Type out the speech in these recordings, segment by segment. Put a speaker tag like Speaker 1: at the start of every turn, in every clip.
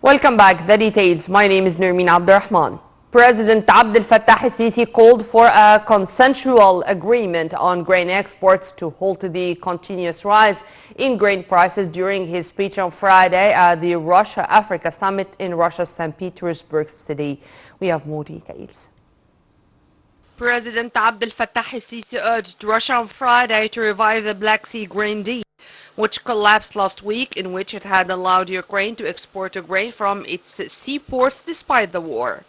Speaker 1: Welcome back. The details. My name is Nermeen Abdurrahman. President Abdel Fattah al-Sisi called for a consensual agreement on grain exports to halt the continuous rise in grain prices during his speech on Friday at the Russia-Africa Summit in Russia's St. Petersburg city. We have more details.
Speaker 2: President Abdel Fattah al-Sisi urged Russia on Friday to revive the Black Sea grain deal, which collapsed last week, in which it had allowed Ukraine to export grain from its seaports despite the war.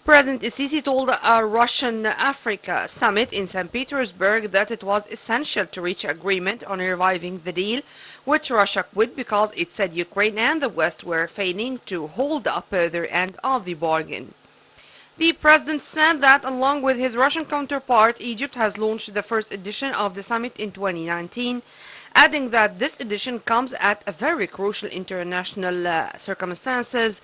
Speaker 2: President al-Sisi told a Russian-Africa summit in St. Petersburg that it was essential to reach agreement on reviving the deal, which Russia quit because it said Ukraine and the West were failing to hold up their end of the bargain. The president said that, along with his Russian counterpart, Egypt has launched the first edition of the summit in 2019, adding that this edition comes at a very crucial international circumstances,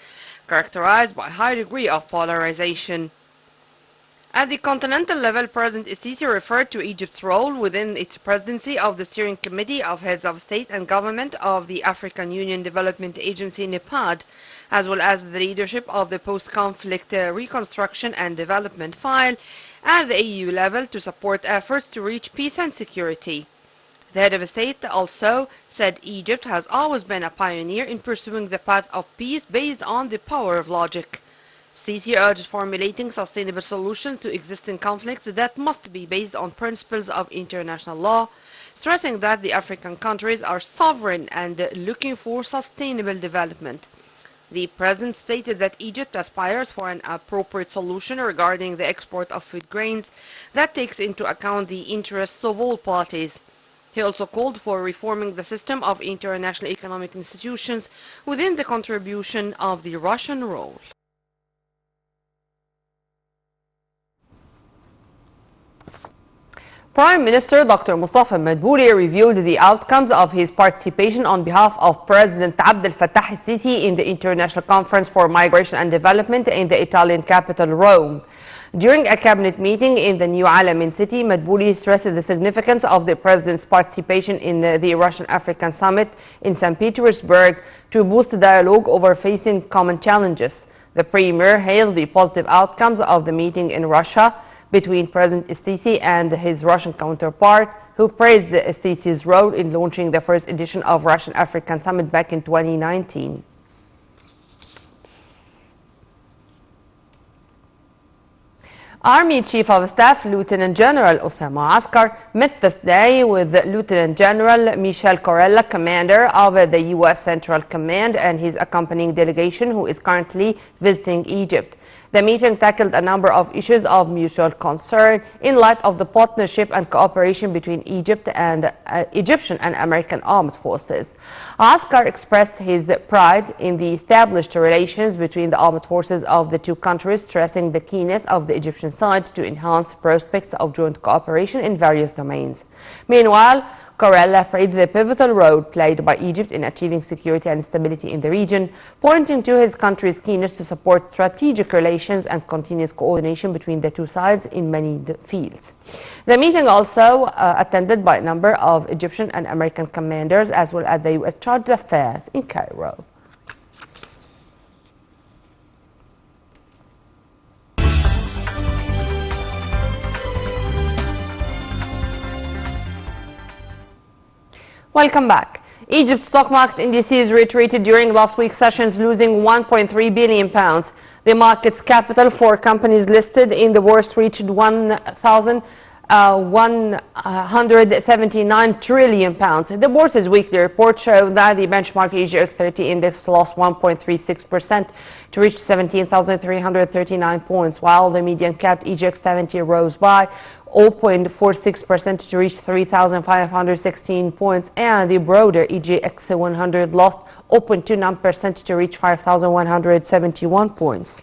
Speaker 2: characterized by a high degree of polarization. At the continental level, President al-Sisi referred to Egypt's role within its presidency of the Steering Committee of Heads of State and Government of the African Union Development Agency (NEPAD), as well as the leadership of the Post-Conflict Reconstruction and Development File at the EU level to support efforts to reach peace and security. The head of state also said Egypt has always been a pioneer in pursuing the path of peace based on the power of logic. Sisi urged formulating sustainable solutions to existing conflicts that must be based on principles of international law, stressing that the African countries are sovereign and looking for sustainable development. The president stated that Egypt aspires for an appropriate solution regarding the export of food grains that takes into account the interests of all parties. He also called for reforming the system of international economic institutions within the contribution of the Russian role.
Speaker 1: Prime Minister Dr. Mustafa Madbouli reviewed the outcomes of his participation on behalf of President Abdel Fattah al-Sisi in the International Conference for Migration and Development in the Italian capital, Rome. During a cabinet meeting in the New Alamein city, Madbouli stressed the significance of the president's participation in the Russian-African Summit in St. Petersburg to boost dialogue over facing common challenges. The premier hailed the positive outcomes of the meeting in Russia between President al-Sisi and his Russian counterpart, who praised al-Sisi's role in launching the first edition of Russian-African Summit back in 2019. Army Chief of Staff Lieutenant General Osama Askar met this day with Lieutenant General Michel Corella, commander of the U.S. Central Command, and his accompanying delegation, who is currently visiting Egypt. The meeting tackled a number of issues of mutual concern in light of the partnership and cooperation between Egypt and Egyptian and American armed forces. Askar expressed his pride in the established relations between the armed forces of the two countries, stressing the keenness of the Egyptian side to enhance prospects of joint cooperation in various domains. Meanwhile, Corella praised the pivotal role played by Egypt in achieving security and stability in the region, pointing to his country's keenness to support strategic relations and continuous coordination between the two sides in many fields. The meeting also attended by a number of Egyptian and American commanders, as well as the U.S. Charge of Affairs in Cairo. Welcome back. Egypt's stock market indices retreated during last week's sessions, losing £1.3 billion. The market's capital for companies listed in the worst reached £1,179 trillion. The bourse's weekly report showed that the benchmark Asia 30 index lost 1.36% to reach 17,339 points, while the median capped Asia 70 rose by 0.46% to reach 3,516 points, and the broader EGX 100 lost 0.29% to reach 5,171 points.